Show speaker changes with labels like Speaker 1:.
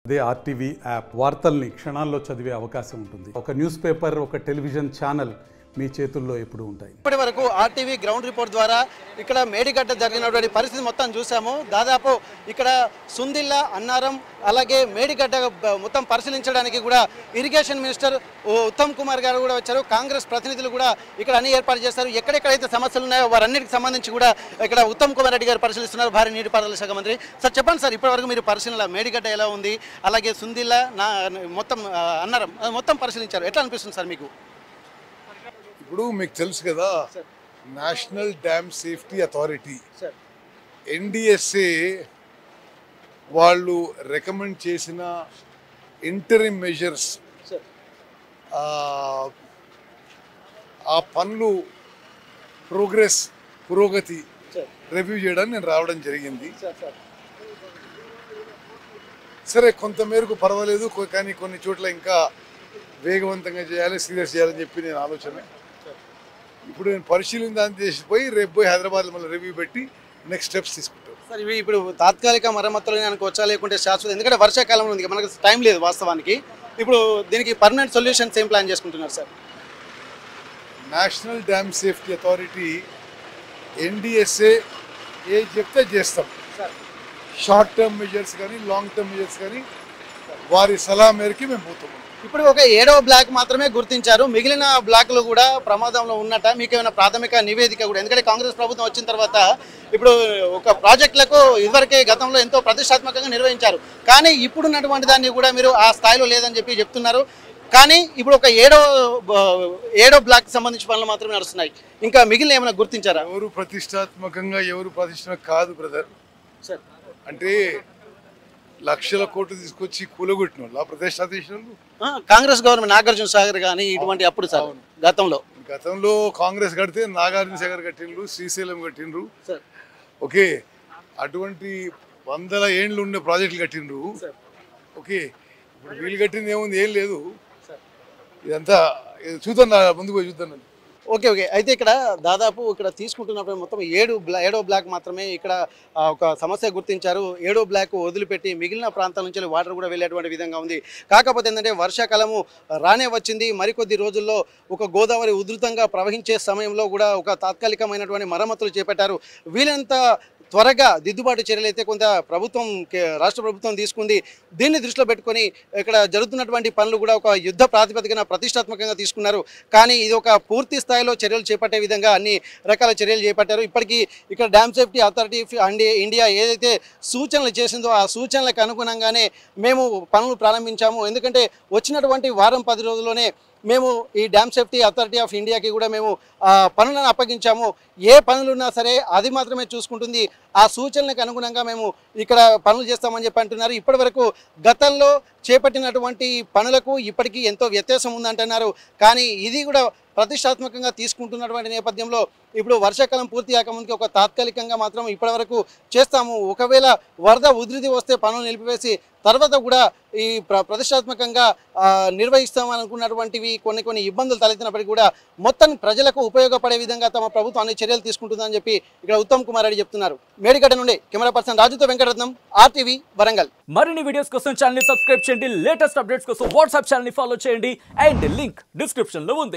Speaker 1: అదే RTV app వార్తల్ని క్షణాల్లో చదివే అవకాశం ఉంటుంది. ఒక న్యూస్ పేపర్, ఒక టెలివిజన్ ఛానల్ మీ చేతుల్లో ఎప్పుడు ఉంటాయి.
Speaker 2: ఇప్పటి వరకు ఆర్టీవీ గ్రౌండ్ రిపోర్ట్ ద్వారా ఇక్కడ మేడిగడ్డ జరిగినటువంటి పరిస్థితి మొత్తం చూసాము. దాదాపు ఇక్కడ సుందిల్ల, అన్నారం, అలాగే మేడిగడ్డ మొత్తం పరిశీలించడానికి కూడా ఇరిగేషన్ మినిస్టర్ ఉత్తమ్ కుమార్ గారు కూడా వచ్చారు. కాంగ్రెస్ ప్రతినిధులు కూడా ఇక్కడ అన్ని ఏర్పాటు చేస్తారు. ఎక్కడెక్కడైతే సమస్యలు ఉన్నాయో వారన్నిటికి సంబంధించి కూడా ఇక్కడ ఉత్తమ్ కుమార్ రెడ్డి గారు పరిశీలిస్తున్నారు, భారీ నీటిపారుదల శాఖ మంత్రి. సార్ చెప్పండి సార్, ఇప్పటివరకు మీరు పరిశీలన మేడిగడ్డ ఎలా ఉంది, అలాగే సుందిల్ల మొత్తం అన్నారం మొత్తం పరిశీలించారు, ఎట్లా అనిపిస్తుంది సార్ మీకు?
Speaker 3: ఇప్పుడు మీకు తెలుసు కదా, national Dam Safety Authority NDSA వాళ్ళు రికమెండ్ చేసిన ఇంటరిమ్ మెజర్స్, ఆ పనులు పురోగతి రివ్యూ చేయడానికి నేను రావడం జరిగింది. సరే, కొంతమేరకు పర్వాలేదు, కానీ కొన్ని చోట్ల ఇంకా వేగవంతంగా చేయాలి, సీరియస్ చేయాలని చెప్పి నేను ఆలోచన. ఇప్పుడు నేను పరిశీలన చేసిపోయి రేపు పోయి హైదరాబాద్లో మళ్ళీ రివ్యూ పెట్టి నెక్స్ట్ స్టెప్స్ తీసుకుంటాం.
Speaker 2: సార్, ఇవి ఇప్పుడు తాత్కాలిక మరమ్మతులు అనుకోవచ్చా, లేకుంటే శాశ్వత? ఎందుకంటే వర్షాకాలంలో ఉంది, మనకు టైం లేదు వాస్తవానికి. ఇప్పుడు దీనికి పర్మనెంట్ సొల్యూషన్స్ ఏం ప్లాన్ చేసుకుంటున్నారు sir?
Speaker 3: National Dam Safety Authority NDSA ఏ చెప్తే చేస్తాం. షార్ట్ టర్మ్ మెజర్స్ కానీ లాంగ్ టర్మ్ మెజర్స్ కానీ వారి సలహా మేరకి మేము పోతాం.
Speaker 2: ఇప్పుడు ఒక 7వ బ్లాక్ మాత్రమే గుర్తించారు, మిగిలిన బ్లాక్లు కూడా ప్రమాదంలో ఉన్నట్ట మీకు ఏమైనా ప్రాథమిక నివేదిక కూడా? ఎందుకంటే కాంగ్రెస్ ప్రభుత్వం వచ్చిన తర్వాత ఇప్పుడు ఒక ప్రాజెక్టులకు ఇదివరకే గతంలో ఎంతో ప్రతిష్టాత్మకంగా నిర్వహించారు, కానీ ఇప్పుడున్నటువంటి దాన్ని కూడా మీరు ఆ స్థాయిలో లేదని చెప్పి చెప్తున్నారు. కానీ ఇప్పుడు ఒక 7వ బ్లాక్ సంబంధించిన పనులు మాత్రమే నడుస్తున్నాయి, ఇంకా మిగిలిన ఏమైనా గుర్తించారా?
Speaker 3: ఎవరు ప్రతిష్టాత్మకంగా ఎవరు ప్రతిష్ట కాదు బ్రదర్.
Speaker 2: సార్,
Speaker 3: అంటే లక్షల కోట్లు తీసుకొచ్చి కూలగొట్టిన వాళ్ళు ప్రతిష్టాత్మక
Speaker 2: కాంగ్రెస్ గవర్నమెంట్ నాగార్జున సాగర్ కానీ ఇటువంటి అప్పుడు సార్ గతంలో
Speaker 3: కాంగ్రెస్ కడితే నాగార్జున సాగర్ కట్టిండ్రు, శ్రీశైలం కట్టిండ్రు. ఓకే, అటువంటి 100 ఏండ్లు ఉండే ప్రాజెక్టులు కట్టిండ్రు. ఓకే, ఇప్పుడు వీళ్ళు కట్టింది ఏముంది, ఏం లేదు. ఇదంతా చూద్దాం, ముందుకు పోయి చూద్దాం.
Speaker 2: ఓకే, అయితే ఇక్కడ దాదాపు ఇక్కడ తీసుకుంటున్నప్పుడు మొత్తం 7వ బ్లాక్ మాత్రమే ఇక్కడ ఒక సమస్య గుర్తించారు. 7వ బ్లాక్ వదిలిపెట్టి మిగిలిన ప్రాంతాల నుంచి వాటర్ కూడా వెళ్ళేటువంటి విధంగా ఉంది. కాకపోతే ఏంటంటే వర్షాకాలము రానే వచ్చింది, మరికొద్ది రోజుల్లో ఒక గోదావరి ఉధృతంగా ప్రవహించే సమయంలో కూడా ఒక తాత్కాలికమైనటువంటి మరమ్మతులు చేపట్టారు. వీలంత త్వరగా దిద్దుబాటు చర్యలు అయితే కొంత రాష్ట్ర ప్రభుత్వం తీసుకుంది. దీన్ని దృష్టిలో పెట్టుకొని ఇక్కడ జరుగుతున్నటువంటి పనులు కూడా ఒక యుద్ధ ప్రాతిపదికన ప్రతిష్టాత్మకంగా తీసుకున్నారు. కానీ ఇది ఒక పూర్తి స్థాయిలో చర్యలు చేపట్టే విధంగా అన్ని రకాల చర్యలు చేపట్టారు. ఇప్పటికీ ఇక్కడ డ్యామ్ సేఫ్టీ అథారిటీ ఇండియా ఏదైతే సూచనలు చేసిందో ఆ సూచనలకు అనుగుణంగానే మేము పనులు ప్రారంభించాము. ఎందుకంటే వచ్చినటువంటి వారం 10 రోజుల్లోనే మేము ఈ డ్యామ్ సేఫ్టీ అథారిటీ ఆఫ్ ఇండియాకి కూడా మేము పనులను అప్పగించాము. ఏ పనులున్నా సరే అది మాత్రమే చూసుకుంటుంది, ఆ సూచనలకు అనుగుణంగా మేము ఇక్కడ పనులు చేస్తామని చెప్పి అంటున్నారు. ఇప్పటి వరకు గతంలో చేపట్టినటువంటి పనులకు ఇప్పటికీ ఎంతో వ్యత్యాసం ఉందంటున్నారు. కానీ ఇది కూడా ప్రతిష్టాత్మకంగా తీసుకుంటున్నటువంటి నేపథ్యంలో ఇప్పుడు వర్షాకాలం పూర్తి కాకముందుకి ఒక తాత్కాలికంగా మాత్రం ఇప్పటివరకు చేస్తాము. ఒకవేళ వరద ఉధృతి వస్తే పనులు నిలిపివేసి తర్వాత కూడా ఈ ప్రతిష్టాత్మకంగా నిర్వహిస్తామని అనుకున్నటువంటివి కొన్ని ఇబ్బందులు తలెత్తినప్పటికీ కూడా మొత్తం ప్రజలకు ఉపయోగపడే విధంగా తమ ప్రభుత్వం అన్ని చర్యలు తీసుకుంటుందని చెప్పి ఇక్కడ ఉత్తమ్ కుమార్ రెడ్డి చెప్తున్నారు. మేడిగడ్డ నుండి కెమెరా పర్సన్ రాజుతో వెంకటరత్నం, ఆర్టీవీ వరంగల్.
Speaker 4: మరిన్ని వీడియోస్ కోసం ఛానల్ ని సబ్స్క్రైబ్ చేయండి, లేటెస్ట్ అప్డేట్స్ కోసం వాట్సాప్ ఛానల్ ని ఫాలో చేయండి, అండ్ లింక్ డిస్క్రిప్షన్ లో ఉంది.